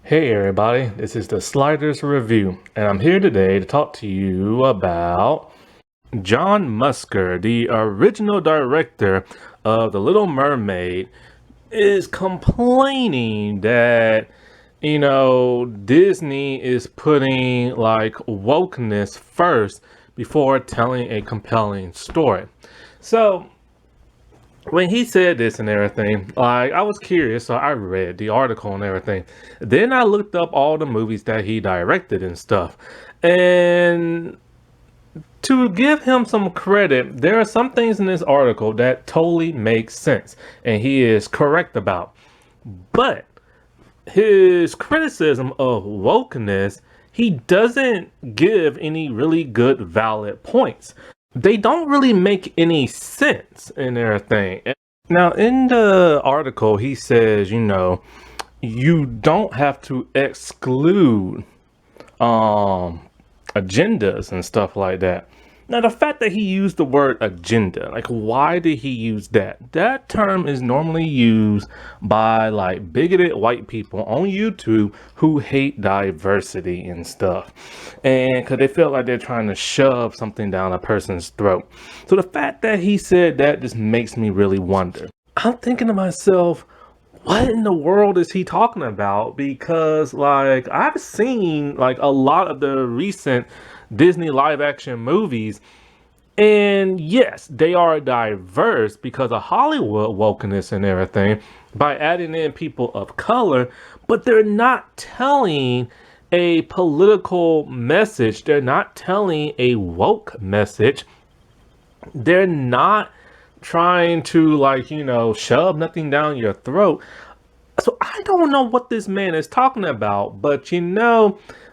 Hey everybody, this is the Sliders Review, and I'm here today to talk to you about John Musker, the original director of The Little Mermaid, is complaining that, Disney is putting like wokeness first before telling a compelling story. So, when he said this and everything, like I was curious, so I read the article and everything. Then I looked up all the movies that he directed and stuff. And to give him some credit, there are some things in this article that totally make sense and he is correct about. But his criticism of wokeness, he doesn't give any really good valid points. They don't really make any sense in everything. Now, in the article, he says, you don't have to exclude um agendas and stuff like that. Now, the fact that he used the word agenda, like, why did he use that? That term is normally used by like bigoted white people on YouTube who hate diversity and stuff. And because they feel like they're trying to shove something down a person's throat. So the fact that he said that just makes me really wonder. I'm thinking to myself, what in the world is he talking about? Because like I've seen like a lot of the recent Disney live action movies, and yes, they are diverse because of Hollywood wokeness and everything by adding in people of color, but they're not telling a political message. They're not telling a woke message. They're not trying to shove nothing down your throat. So I don't know what this man is talking about, but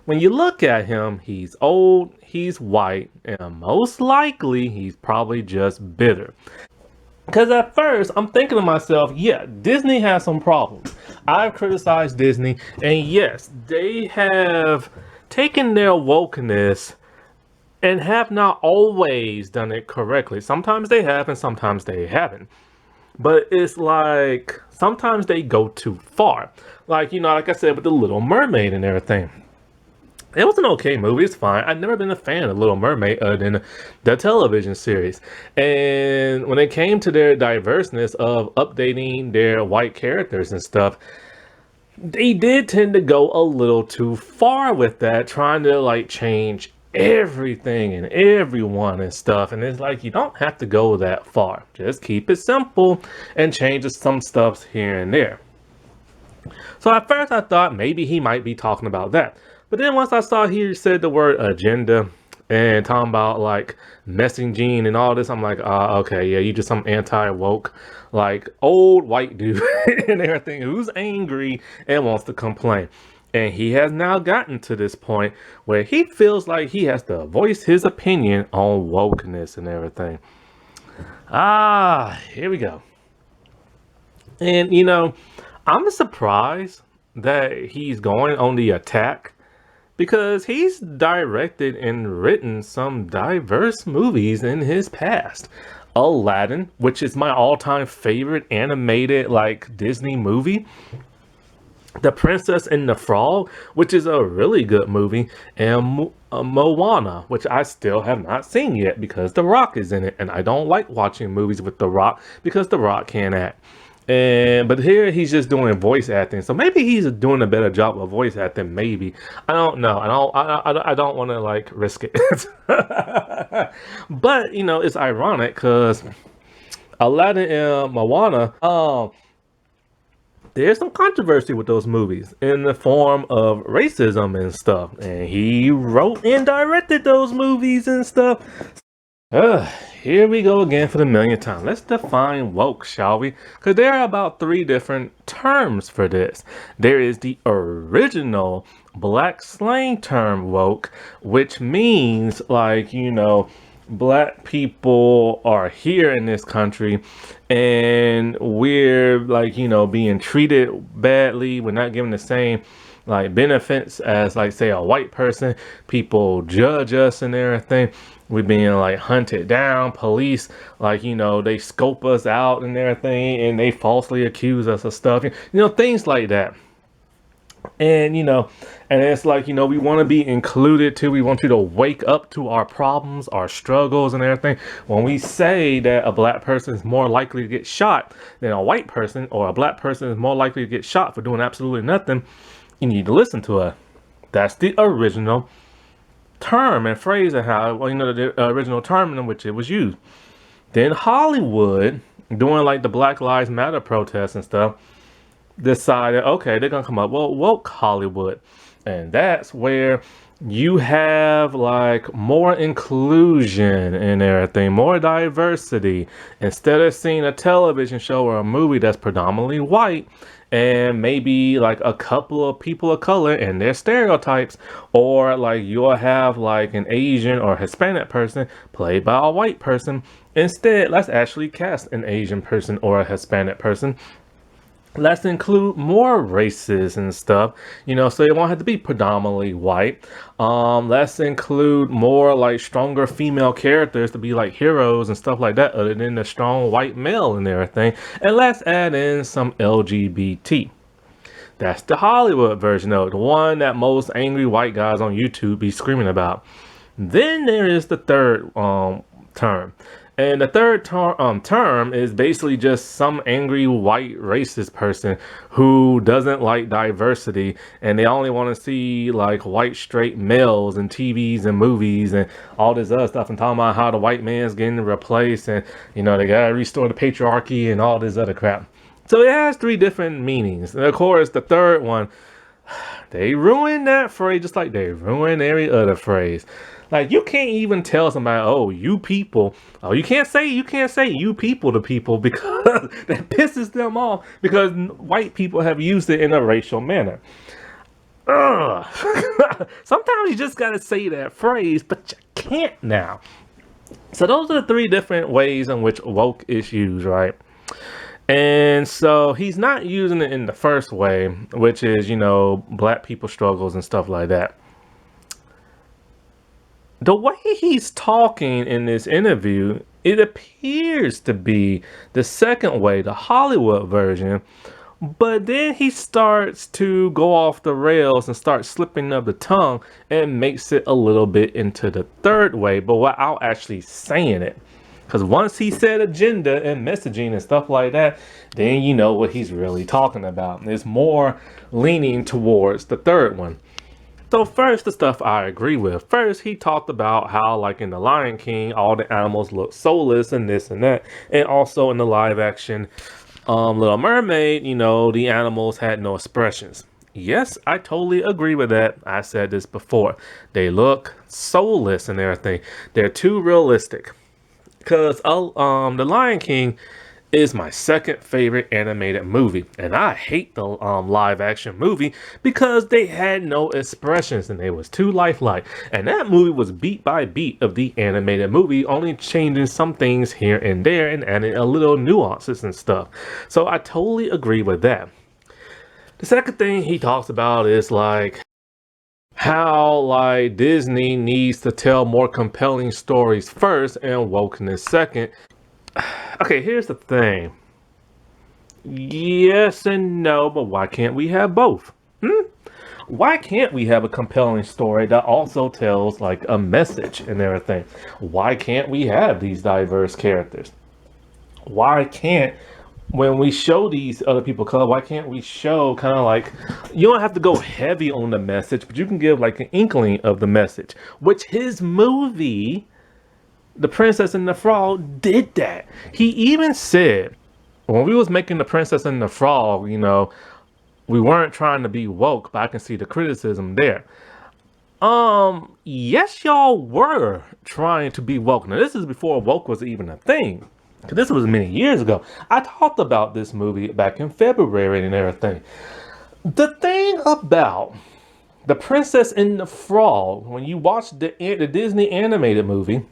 when you look at him, he's old, he's white, and most likely he's probably just bitter. Because at first, I'm thinking to myself, yeah, Disney has some problems. I've criticized Disney, and yes, they have taken their wokeness and have not always done it correctly. Sometimes they have, and sometimes they haven't. But it's like sometimes they go too far. Like I said with The Little Mermaid and everything. It was an okay movie. It's fine. I've never been a fan of Little Mermaid other than the television series. And when it came to their diverseness of updating their white characters and stuff, they did tend to go a little too far with that, trying to like change everything and everyone and stuff. And it's like, you don't have to go that far. Just keep it simple and change some stuff here and there. So at first I thought maybe he might be talking about that. But then once I saw he said the word agenda and talking about like messaging and all this, I'm like, okay, yeah, you just some anti-woke, like old white dude and everything who's angry and wants to complain. And he has now gotten to this point where he feels like he has to voice his opinion on wokeness and everything. Here we go. And I'm surprised that he's going on the attack because he's directed and written some diverse movies in his past. Aladdin, which is my all-time favorite animated like Disney movie. The Princess and the Frog, which is a really good movie, and Moana, which I still have not seen yet because The Rock is in it, and I don't like watching movies with The Rock because The Rock can't act. But here he's just doing voice acting, so maybe he's doing a better job of voice acting. Maybe I don't know. I don't want to like risk it, but it's ironic because Aladdin and Moana, there's some controversy with those movies in the form of racism and stuff. And he wrote and directed those movies and stuff. Here we go again for the millionth time. Let's define woke, shall we? Because there are about 3 different terms for this. There is the original black slang term woke, which means black people are here in this country and we're being treated badly. We're not given the same benefits as say a white person. People judge us and everything. We're being hunted down. Police they scope us out and everything, and they falsely accuse us of stuff, things like that. And, and it's like, we want to be included too. We want you to wake up to our problems, our struggles, and everything. When we say that a black person is more likely to get shot than a white person, or a black person is more likely to get shot for doing absolutely nothing, you need to listen to us. That's the original term and phrase, and how, the original term in which it was used. Then Hollywood, doing like the Black Lives Matter protests and stuff, decided, okay, they're gonna come up, well, woke Hollywood. And that's where you have like more inclusion and everything, more diversity. Instead of seeing a television show or a movie that's predominantly white and maybe like a couple of people of color and their stereotypes, or like you'll have like an Asian or Hispanic person played by a white person. Instead, let's actually cast an Asian person or a Hispanic person. Let's include more races and stuff, so it won't have to be predominantly white. Let's include more like stronger female characters to be like heroes and stuff like that, other than the strong white male and everything. And let's add in some LGBT. That's the Hollywood version of it, the one that most angry white guys on YouTube be screaming about. Then there is the third term. And the third term is basically just some angry white racist person who doesn't like diversity, and they only want to see like white straight males in TVs and movies and all this other stuff, and talking about how the white man's getting replaced, and they gotta restore the patriarchy and all this other crap. So it has three different meanings. And of course, the third one, they ruined that phrase just like they ruined every other phrase. Like, you can't even tell somebody, oh, you people. Oh, you can't say you people to people, because that pisses them off, because white people have used it in a racial manner. Ugh. Sometimes you just gotta say that phrase, but you can't now. So those are the three different ways in which woke is used, right? And so he's not using it in the first way, which is, black people struggles and stuff like that. The way he's talking in this interview, it appears to be the second way, the Hollywood version. But then he starts to go off the rails and start slipping of the tongue and makes it a little bit into the third way, but without actually saying it. Because once he said agenda and messaging and stuff like that, then you know what he's really talking about. It's more leaning towards the third one. So first, the stuff I agree with. First, he talked about how, like in The Lion King, all the animals look soulless and this and that. And also in the live action Little Mermaid, the animals had no expressions. Yes, I totally agree with that. I said this before. They look soulless and everything. They're too realistic. Because The Lion King is my second favorite animated movie, and I hate the live action movie because they had no expressions and they was too lifelike. And that movie was beat by beat of the animated movie, only changing some things here and there and adding a little nuances and stuff. So I totally agree with that. The second thing he talks about is like how like Disney needs to tell more compelling stories first and wokeness second. Okay, here's the thing. Yes and no, but why can't we have both? Why can't we have a compelling story that also tells like a message and everything? Why can't we have these diverse characters? Why can't, when we show these other people color, why can't we show kind of like, you don't have to go heavy on the message, but you can give like an inkling of the message, which his movie, The Princess and the Frog, did that. He even said, when we was making The Princess and the Frog, we weren't trying to be woke, but I can see the criticism there. Yes, y'all were trying to be woke. Now, this is before woke was even a thing. Because this was many years ago. I talked about this movie back in February and everything. The thing about The Princess and the Frog, when you watch the Disney animated movie,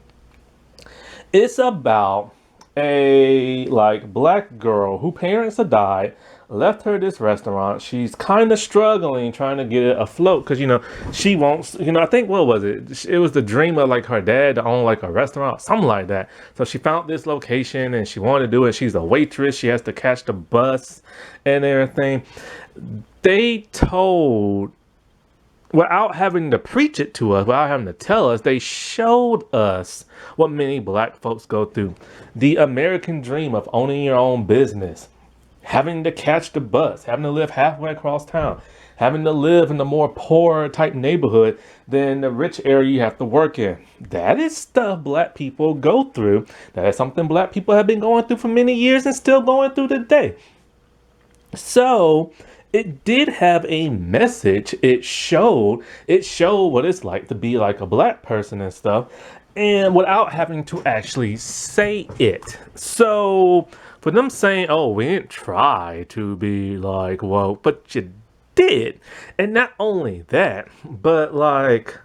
it's about a like black girl whose parents had died, left her this restaurant. She's kind of struggling trying to get it afloat because, she wants, I think, what was it? It was the dream of like her dad to own like a restaurant, something like that. So she found this location and she wanted to do it. She's a waitress. She has to catch the bus and everything. They told, without having to preach it to us, without having to tell us, they showed us what many black folks go through. The American dream of owning your own business, having to catch the bus, having to live halfway across town, having to live in the more poor type neighborhood than the rich area you have to work in. That is stuff black people go through. That is something black people have been going through for many years and still going through today. So it did have a message. It showed what it's like to be like a black person and stuff, and without having to actually say it. So for them saying, oh, we didn't try to be like woke, but you did. And not only that, but like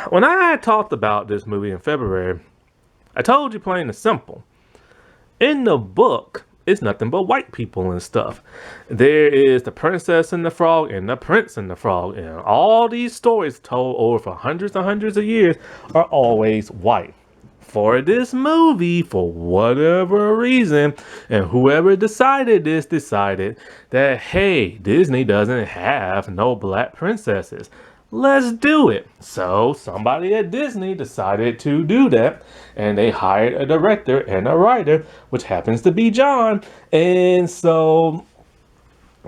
when I talked about this movie in February, I told you plain and simple, in the book, it's nothing but white people and stuff. There is the princess and the frog and the prince and the frog. And all these stories told over for hundreds and hundreds of years are always white. For this movie, for whatever reason, and whoever decided this decided that, hey, Disney doesn't have no black princesses. Let's do it. So somebody at Disney decided to do that, and they hired a director and a writer, which happens to be John. And so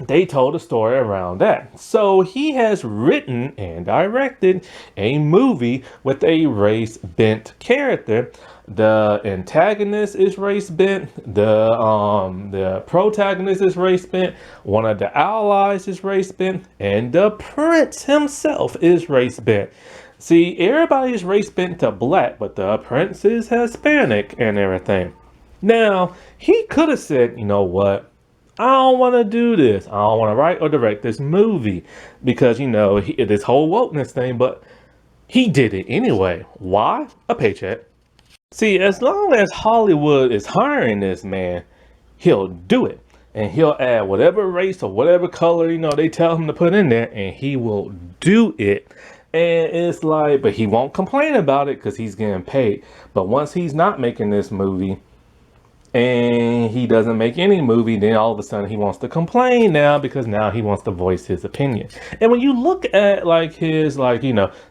they told a story around that. So he has written and directed a movie with a race-bent character. The antagonist is race-bent. The protagonist is race-bent. One of the allies is race-bent. And the prince himself is race-bent. See, everybody is race-bent to black, but the prince is Hispanic and everything. Now, he could have said, you know what? I don't want to do this. I don't want to write or direct this movie because, this whole wokeness thing, but he did it anyway. Why? A paycheck. See, as long as Hollywood is hiring this man, he'll do it. And he'll add whatever race or whatever color, they tell him to put in there, and he will do it. And it's like, but he won't complain about it because he's getting paid. But once he's not making this movie, and he doesn't make any movie, then all of a sudden he wants to complain now because now he wants to voice his opinion. And when you look at his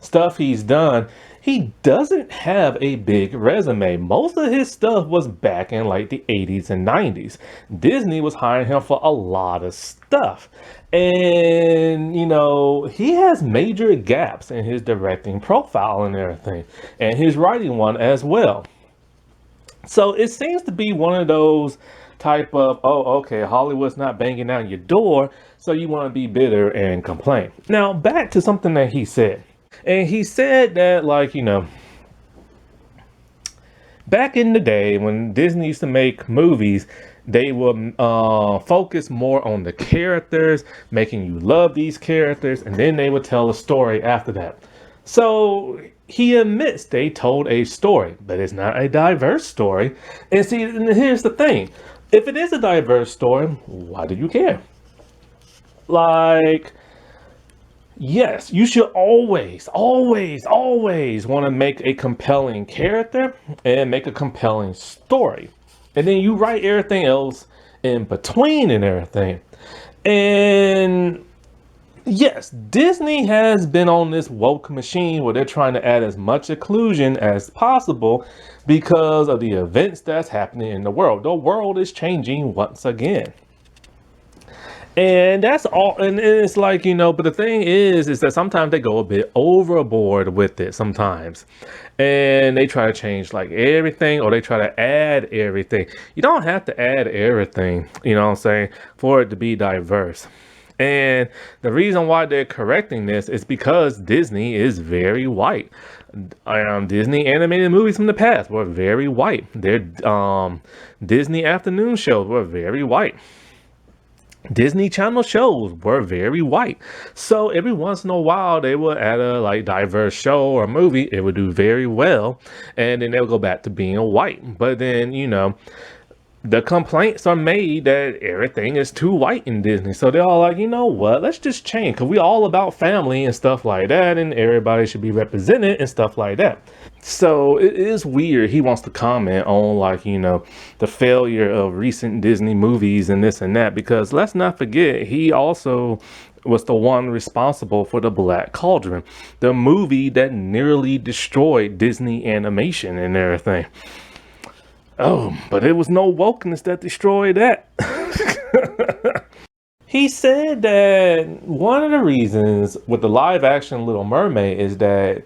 stuff he's done, he doesn't have a big resume. Most of his stuff was back in the 80s and 90s. Disney was hiring him for a lot of stuff. And, he has major gaps in his directing profile and everything, and his writing one as well. So it seems to be one of those type of, oh, okay, Hollywood's not banging down your door, so you want to be bitter and complain. Now, back to something that he said. And he said that, back in the day when Disney used to make movies, they would focus more on the characters, making you love these characters, and then they would tell a story after that. So he admits they told a story, but it's not a diverse story. And see, here's the thing. If it is a diverse story, why do you care? Yes, you should always want to make a compelling character and make a compelling story. And then you write everything else in between and everything. And yes, Disney has been on this woke machine where they're trying to add as much inclusion as possible because of the events that's happening in the world. The world is changing once again. And that's all. And it's but the thing is that sometimes they go a bit overboard with it sometimes. And they try to change everything, or they try to add everything. You don't have to add everything, for it to be diverse. And the reason why they're correcting this is because Disney is very white. Disney animated movies from the past were very white. Their Disney afternoon shows were very white. Disney Channel shows were very white. So every once in a while they would add a diverse show or movie. It would do very well, and then they'll go back to being white. But then the complaints are made that everything is too white in Disney. So they're all like, you know what, let's just change, because we all about family and stuff like that, and everybody should be represented and stuff like that. So it is weird. He wants to comment on, like, the failure of recent Disney movies and this and that, because let's not forget, he also was the one responsible for the Black Cauldron, the movie that nearly destroyed Disney animation and everything. Oh, but it was no wokeness that destroyed that. He said that one of the reasons with the live action Little Mermaid is that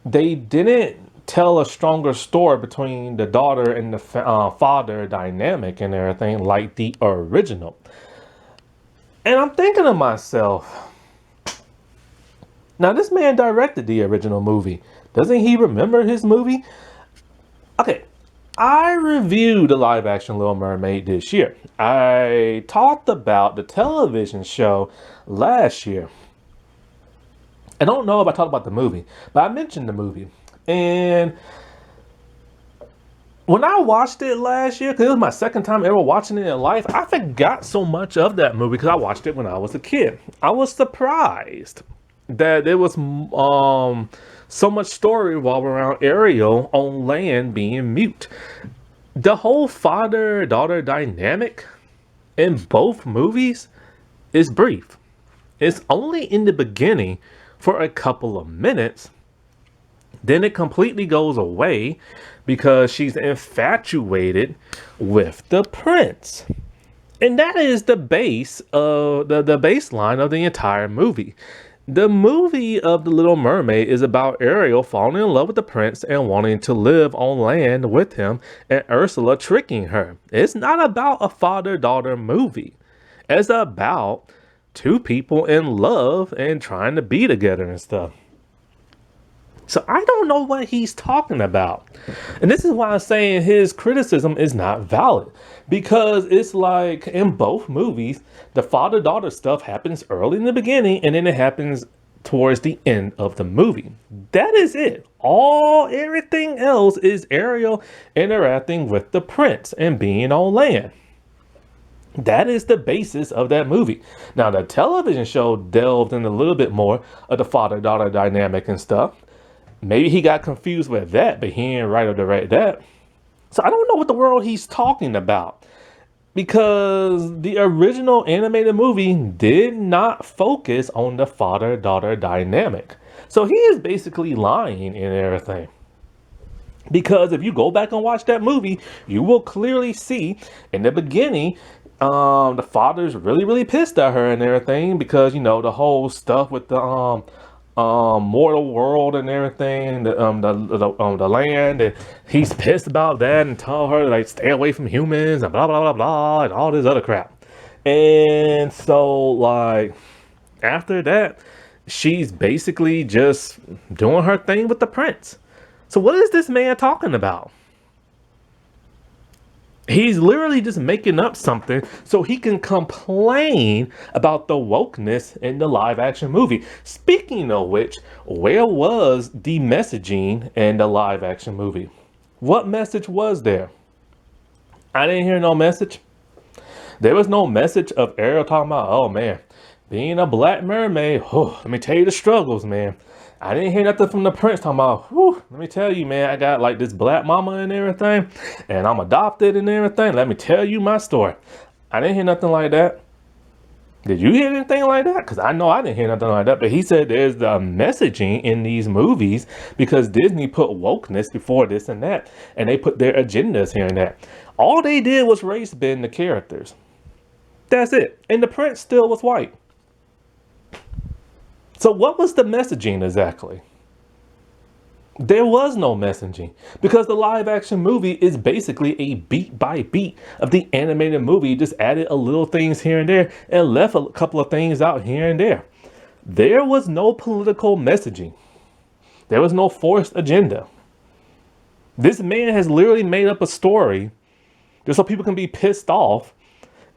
they didn't tell a stronger story between the daughter and the father dynamic and everything like the original. And I'm thinking to myself, now this man directed the original movie. Doesn't he remember his movie? Okay, I reviewed the live action Little Mermaid this year. I talked about the television show last year. I don't know if I talked about the movie, but I mentioned the movie. And when I watched it last year, because it was my second time ever watching it in life, I forgot so much of that movie because I watched it when I was a kid. I was surprised that there was so much story revolving around Ariel on land being mute. The whole father-daughter dynamic in both movies is brief. It's only in the beginning for a couple of minutes. Then it completely goes away because she's infatuated with the prince. And that is the base of the baseline of the entire movie. The movie of The Little Mermaid is about Ariel falling in love with the prince and wanting to live on land with him, and Ursula tricking her. It's not about a father-daughter movie. It's about two people in love and trying to be together and stuff. So I don't know what he's talking about. And this is why I'm saying his criticism is not valid. Because it's like in both movies, the father-daughter stuff happens early in the beginning and then it happens towards the end of the movie. That is it. Everything else is Ariel interacting with the prince and being on land. That is the basis of that movie. Now, the television show delved in a little bit more of the father-daughter dynamic and stuff. Maybe he got confused with that, but he ain't right or direct that. So I don't know what the world he's talking about, because the original animated movie did not focus on the father-daughter dynamic. So he is basically lying in everything. Because if you go back and watch that movie, you will clearly see in the beginning, the father's really pissed at her and everything because, the whole stuff with the mortal world and everything, the land, and he's pissed about that and tell her like stay away from humans and blah blah blah blah and all this other crap. And so like after that, she's basically just doing her thing with the prince. So what is this man talking about? He's literally just making up something so he can complain about the wokeness in the live action movie. Speaking of which, where was the messaging in the live action movie? What message was there? I didn't hear no message. There was no message of Ariel talking about, oh man, being a black mermaid, let me tell you the struggles, man. I didn't hear nothing from the prince talking about, let me tell you, man, I got like this black mama and everything, and I'm adopted and everything. Let me tell you my story. I didn't hear nothing like that. Did you hear anything like that? Because I know I didn't hear nothing like that. But he said there's the messaging in these movies because Disney put wokeness before this and that, and they put their agendas here and that. All they did was race bend the characters. That's it. And the prince still was white. So what was the messaging exactly? There was no messaging because the live action movie is basically a beat by beat of the animated movie. Just added a little things here and there and left a couple of things out here and there. There was no political messaging. There was no forced agenda. This man has literally made up a story just so people can be pissed off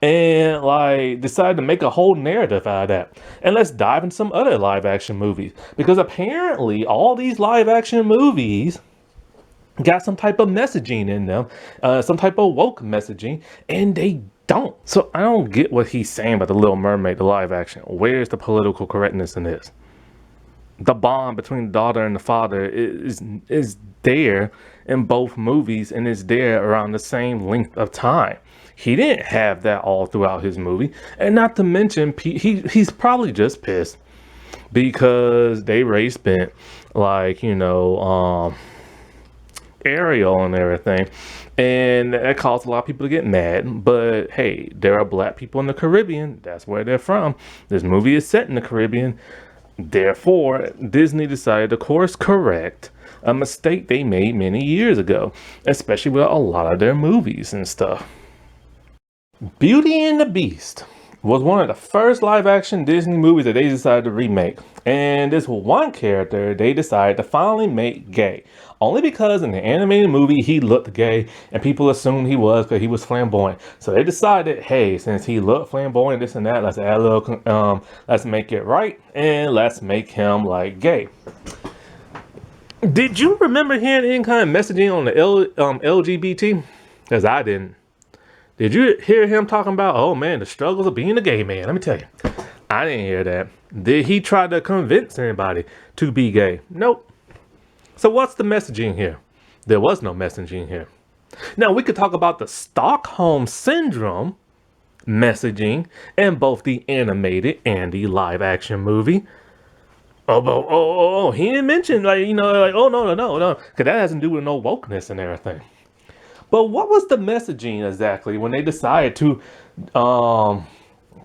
and like decide to make a whole narrative out of that. And let's dive into some other live action movies, because apparently all these live action movies got some type of messaging in them, some type of woke messaging, and they don't. So I don't get what he's saying about the Little Mermaid, the live action. Where's the political correctness in this? The bond between the daughter and the father is there in both movies, and is there around the same length of time. He didn't have that all throughout his movie, and not to mention he's probably just pissed because they race bent, like, Ariel and everything, and that caused a lot of people to get mad. But hey, there are black people in the Caribbean. That's where they're from. This movie is set in the Caribbean. Therefore, Disney decided to course correct a mistake they made many years ago, especially with a lot of their movies and stuff. Beauty and the Beast was one of the first live action Disney movies that they decided to remake. And this one character they decided to finally make gay. Only because in the animated movie he looked gay and people assumed he was because he was flamboyant. So they decided, hey, since he looked flamboyant, this and that, let's add a little, let's make it right and let's make him like gay. Did you remember hearing any kind of messaging on the LGBT? Because I didn't. Did you hear him talking about, oh man, the struggles of being a gay man? Let me tell you, I didn't hear that. Did he try to convince anybody to be gay? Nope. So what's the messaging here? There was no messaging here. Now we could talk about the Stockholm Syndrome messaging in both the animated and the live action movie. He didn't mention no, because that has to do with no wokeness and everything. But what was the messaging exactly when they decided to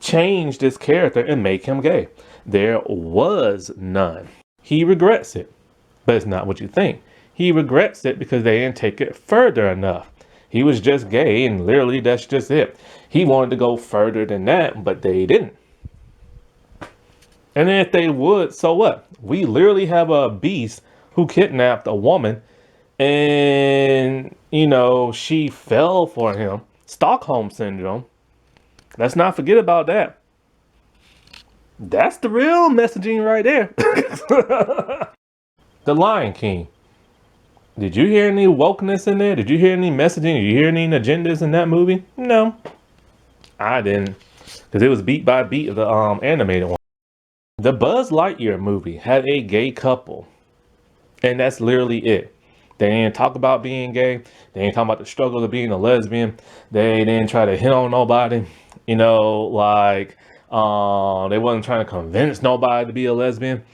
change this character and make him gay? There was none. He regrets it, but it's not what you think. He regrets it because they didn't take it further enough. He was just gay, and literally that's just it. He wanted to go further than that, but they didn't. And if they would, so what? We literally have a beast who kidnapped a woman, and she fell for him. Stockholm Syndrome. Let's not forget about that. That's the real messaging right there. The Lion King. Did you hear any wokeness in there? Did you hear any messaging? Did you hear any agendas in that movie? No, I didn't, because it was beat by beat of the animated one. The Buzz Lightyear movie had a gay couple, and that's literally it. They didn't talk about being gay. They didn't talk about the struggle of being a lesbian. They didn't try to hit on nobody. They wasn't trying to convince nobody to be a lesbian.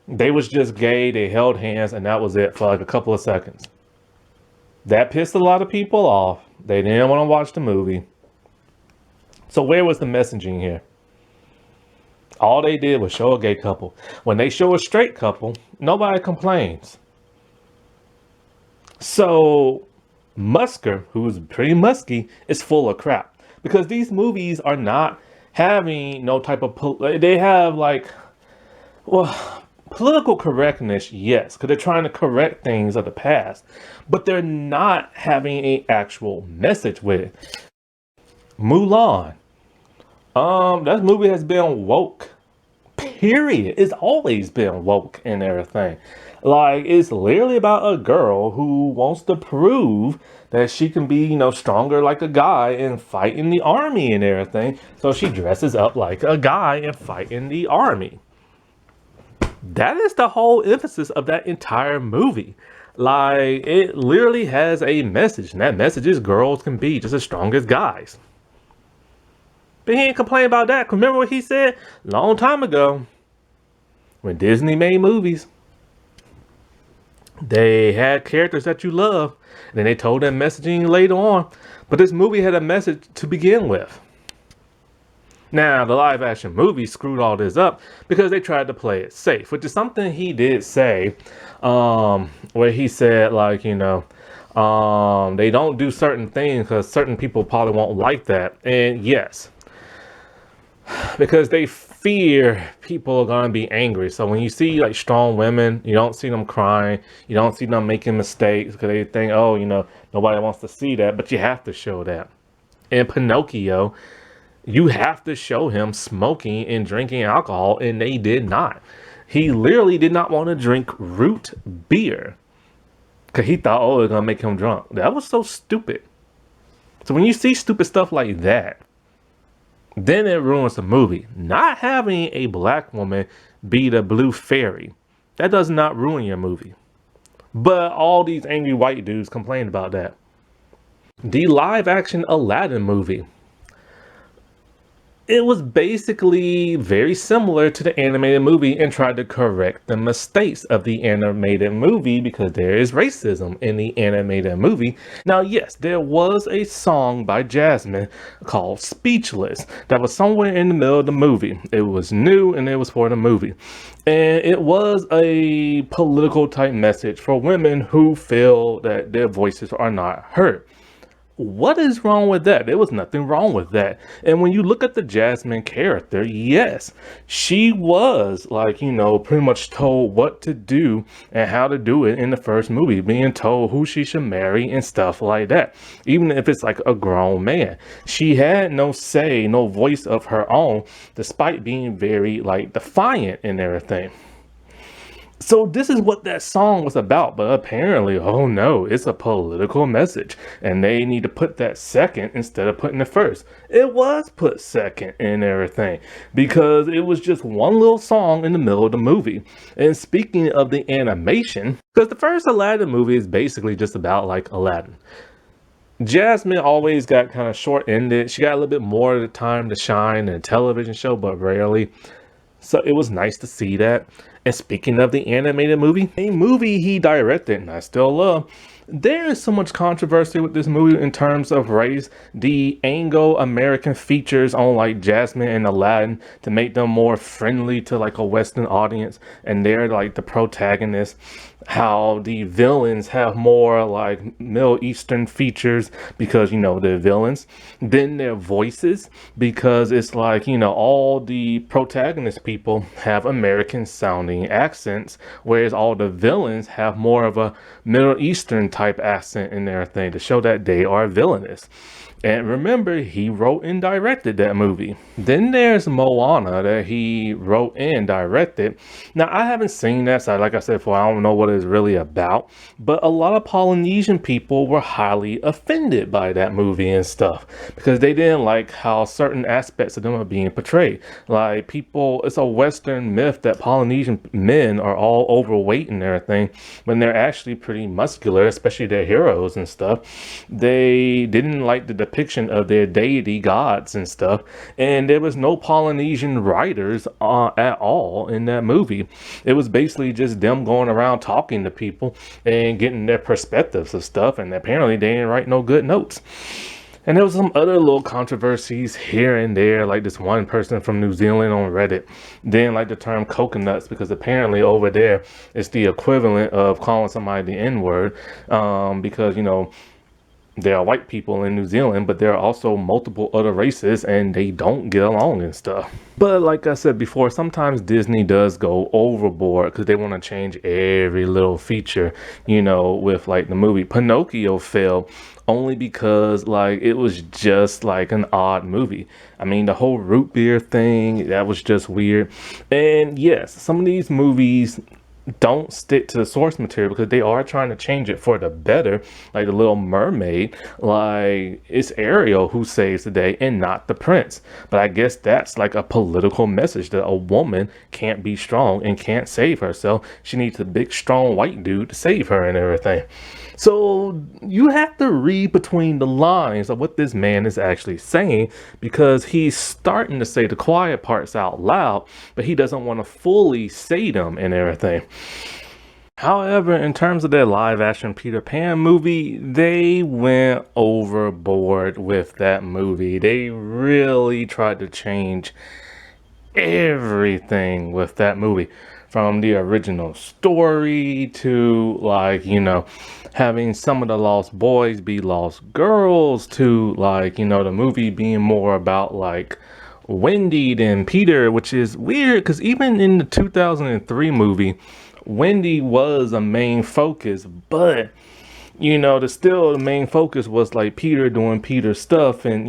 They was just gay. They held hands, and that was it for like a couple of seconds. That pissed a lot of people off. They didn't want to watch the movie. So where was the messaging here? All they did was show a gay couple. When they show a straight couple, nobody complains. So Musker, who's pretty musky, is full of crap. Because these movies are not having no type of... they have political correctness, yes. Because they're trying to correct things of the past. But they're not having an actual message with it. Mulan. That movie has been woke. Period. It's always been woke and everything. It's literally about a girl who wants to prove that she can be, stronger like a guy and fight in the army and everything. So she dresses up like a guy and fight in the army. That is the whole emphasis of that entire movie. It literally has a message, and that message is girls can be just as strong as guys. But he ain't complain about that. Remember what he said a long time ago when Disney made movies? They had characters that you love, and then they told them messaging later on. But this movie had a message to begin with. Now, the live action movie screwed all this up because they tried to play it safe, which is something he did say, where he said, they don't do certain things because certain people probably won't like that. And yes, because they fear people are going to be angry. So when you see strong women, you don't see them crying, you don't see them making mistakes because they think, nobody wants to see that, but you have to show that. In Pinocchio, you have to show him smoking and drinking alcohol, and they did not. He literally did not want to drink root beer because he thought, oh, it's gonna make him drunk. That was so stupid. So when you see stupid stuff like that, then it ruins the movie. Not having a black woman be the blue fairy, that does not ruin your movie. But all these angry white dudes complain about that. The live action Aladdin movie, it was basically very similar to the animated movie and tried to correct the mistakes of the animated movie because there is racism in the animated movie. Now, yes, there was a song by Jasmine called Speechless that was somewhere in the middle of the movie. It was new and it was for the movie. And it was a political type message for women who feel that their voices are not heard. What is wrong with that? There was nothing wrong with that. And when you look at the Jasmine character, yes, she was like, pretty much told what to do and how to do it in the first movie, being told who she should marry and stuff like that. Even if it's like a grown man, she had no say, no voice of her own, despite being very like defiant and everything. So this is what that song was about, but apparently, oh no, it's a political message, and they need to put that second instead of putting it first. It was put second and everything, because it was just one little song in the middle of the movie. And speaking of the animation, because the first Aladdin movie is basically just about like Aladdin. Jasmine always got kind of short-ended. She got a little bit more of the time to shine in a television show, but rarely. So it was nice to see that. And speaking of the animated movie, a movie he directed and I still love, there is so much controversy with this movie in terms of race. The Anglo-American features on like Jasmine and Aladdin to make them more friendly to like a Western audience, and they're like the protagonists. How the villains have more like Middle Eastern features because they're villains. Then their voices, because it's like all the protagonist people have American sounding accents, whereas all the villains have more of a Middle Eastern type accent in their thing to show that they are villainous. And remember, he wrote and directed that movie. Then there's Moana that he wrote and directed. Now, I haven't seen that, so like I said before, I don't know what it's really about. But a lot of Polynesian people were highly offended by that movie and stuff because they didn't like how certain aspects of them are being portrayed. Like people, it's a Western myth that Polynesian men are all overweight and everything, when they're actually pretty muscular, especially their heroes and stuff. They didn't like the depiction of their deity gods and stuff, and there was no Polynesian writers at all in that movie. It was basically just them going around talking to people and getting their perspectives of stuff, and apparently they didn't write no good notes. And there was some other little controversies here and there, like this one person from New Zealand on Reddit didn't like the term coconuts because apparently over there it's the equivalent of calling somebody the N-word, because there are white people in New Zealand, but there are also multiple other races and they don't get along and stuff. But like I said before, sometimes Disney does go overboard because they want to change every little feature, with like the movie Pinocchio failed only because like it was just like an odd movie. I mean, the whole root beer thing, that was just weird. And yes, some of these movies don't stick to the source material because they are trying to change it for the better. Like the Little Mermaid, like it's Ariel who saves the day and not the prince. But I guess that's like a political message that a woman can't be strong and can't save herself. She needs a big strong white dude to save her and everything. So you have to read between the lines of what this man is actually saying, because he's starting to say the quiet parts out loud, but he doesn't want to fully say them and everything. However, in terms of their live action Peter Pan movie, they went overboard with that movie. They really tried to change everything with that movie, from the original story to like having some of the lost boys be lost girls, to like the movie being more about like Wendy than Peter, which is weird because even in the 2003 movie Wendy was a main focus, but the main focus was like Peter doing Peter stuff, and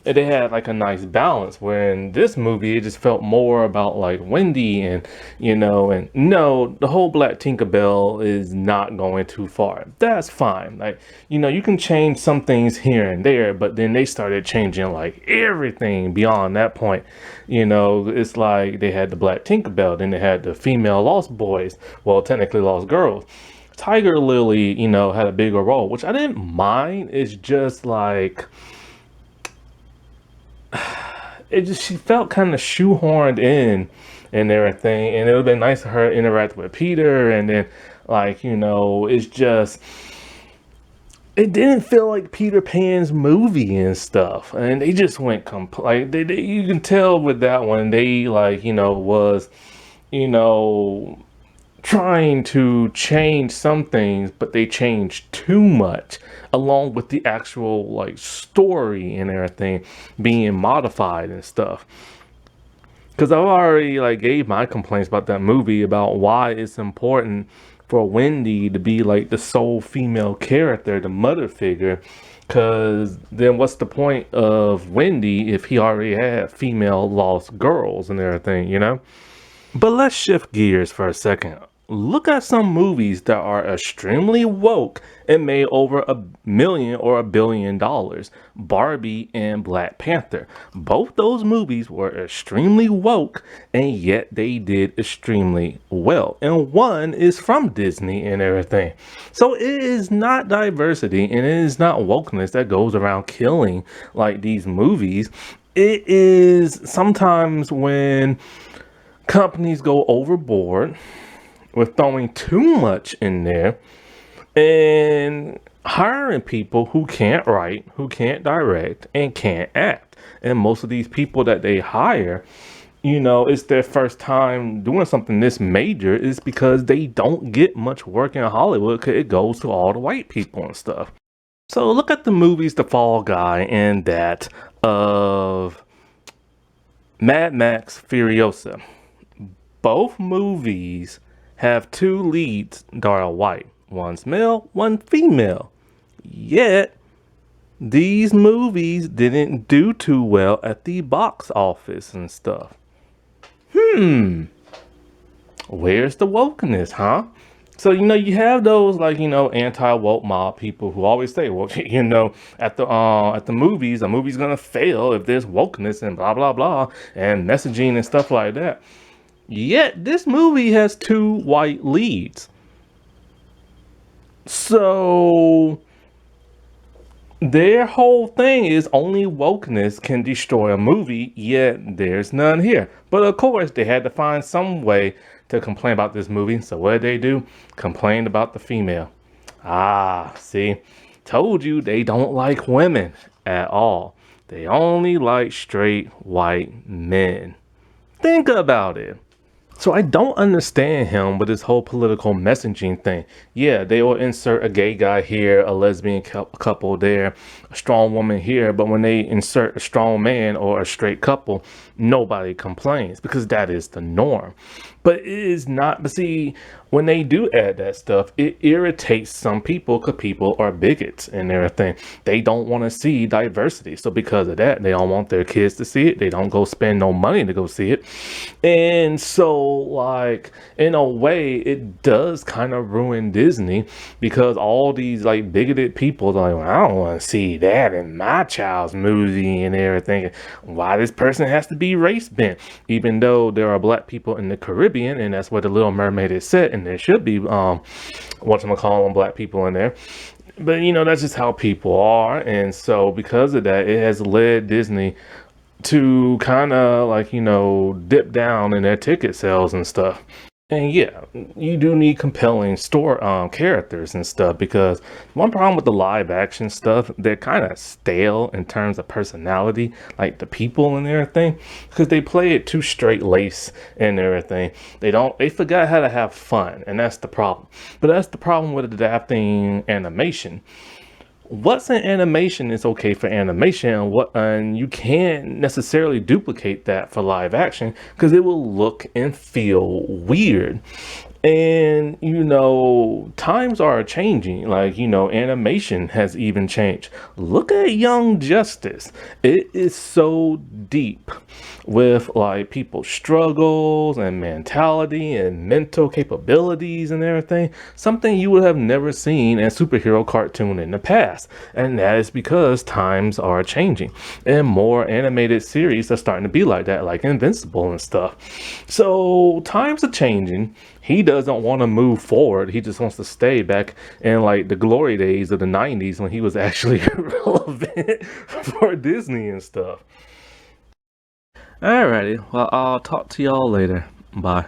and they had like a nice balance. Where in this movie, it just felt more about like Wendy, and no, the whole Black Tinkerbell is not going too far. That's fine. Like, you can change some things here and there, but then they started changing like everything beyond that point. It's like they had the Black Tinkerbell, then they had the female Lost Boys, well, technically Lost Girls. Tiger Lily, had a bigger role, which I didn't mind. It's just like she felt kind of shoehorned in and everything, and it would have been nice for her to interact with Peter, and then like it's just it didn't feel like Peter Pan's movie and stuff, and they just went like you can tell with that one they like was you know trying to change some things, but they changed too much, along with the actual like story and everything being modified and stuff. Because I've already like gave my complaints about that movie, about why it's important for Wendy to be like the sole female character, the mother figure. Because then what's the point of Wendy if he already had female lost girls and everything? But let's shift gears for a second. Look at some movies that are extremely woke and made over $1 million or $1 billion. Barbie and Black Panther. Both those movies were extremely woke, and yet they did extremely well. And one is from Disney and everything. So it is not diversity and it is not wokeness that goes around killing like these movies. It is sometimes when companies go overboard with throwing too much in there and hiring people who can't write, who can't direct, and can't act. And most of these people that they hire, it's their first time doing something this major, is because they don't get much work in Hollywood because it goes to all the white people and stuff. So look at the movies The Fall Guy and that of Mad Max Furiosa. Both movies have two leads that are white. One's male, one female. Yet, these movies didn't do too well at the box office and stuff. Where's the wokeness, huh? So, you have those like, anti-woke mob people who always say, well, at the movies, a movie's gonna fail if there's wokeness and blah, blah, blah, and messaging and stuff like that. Yet this movie has two white leads. So their whole thing is only wokeness can destroy a movie, yet there's none here. But of course, they had to find some way to complain about this movie. So what did they do? Complained about the female. See, told you they don't like women at all. They only like straight white men. Think about it. So I don't understand him with this whole political messaging thing. Yeah, they will insert a gay guy here, a lesbian couple there, a strong woman here. But when they insert a strong man or a straight couple, nobody complains because that is the norm. But it is not. But see, when they do add that stuff, it irritates some people because people are bigots and everything. They don't want to see diversity. So because of that, they don't want their kids to see it. They don't go spend no money to go see it. And so, like, in a way, it does kind of ruin Disney because all these, like, bigoted people are like, well, I don't want to see that in my child's movie and everything. Why this person has to be race bent, even though there are black people in the Caribbean, and that's where the Little Mermaid is set, and there should be whatchamacallit, black people in there. But that's just how people are. And so because of that, it has led Disney to kind of like dip down in their ticket sales and stuff. And yeah, you do need compelling characters and stuff, because one problem with the live action stuff, they're kind of stale in terms of personality, like the people and everything, because they play it too straight lace and everything. They forgot how to have fun, and that's the problem. But that's the problem with adapting animation. What's in animation is okay for animation, and you can't necessarily duplicate that for live action because it will look and feel weird. And times are changing. Like, animation has even changed. Look at Young Justice. It is so deep with like people's struggles and mentality and mental capabilities and everything. Something you would have never seen in a superhero cartoon in the past. And that is because times are changing. And more animated series are starting to be like that, like Invincible and stuff. So times are changing. He doesn't want to move forward. He just wants to stay back in like the glory days of the 90s when he was actually relevant for Disney and stuff. Alrighty, well, I'll talk to y'all later. Bye.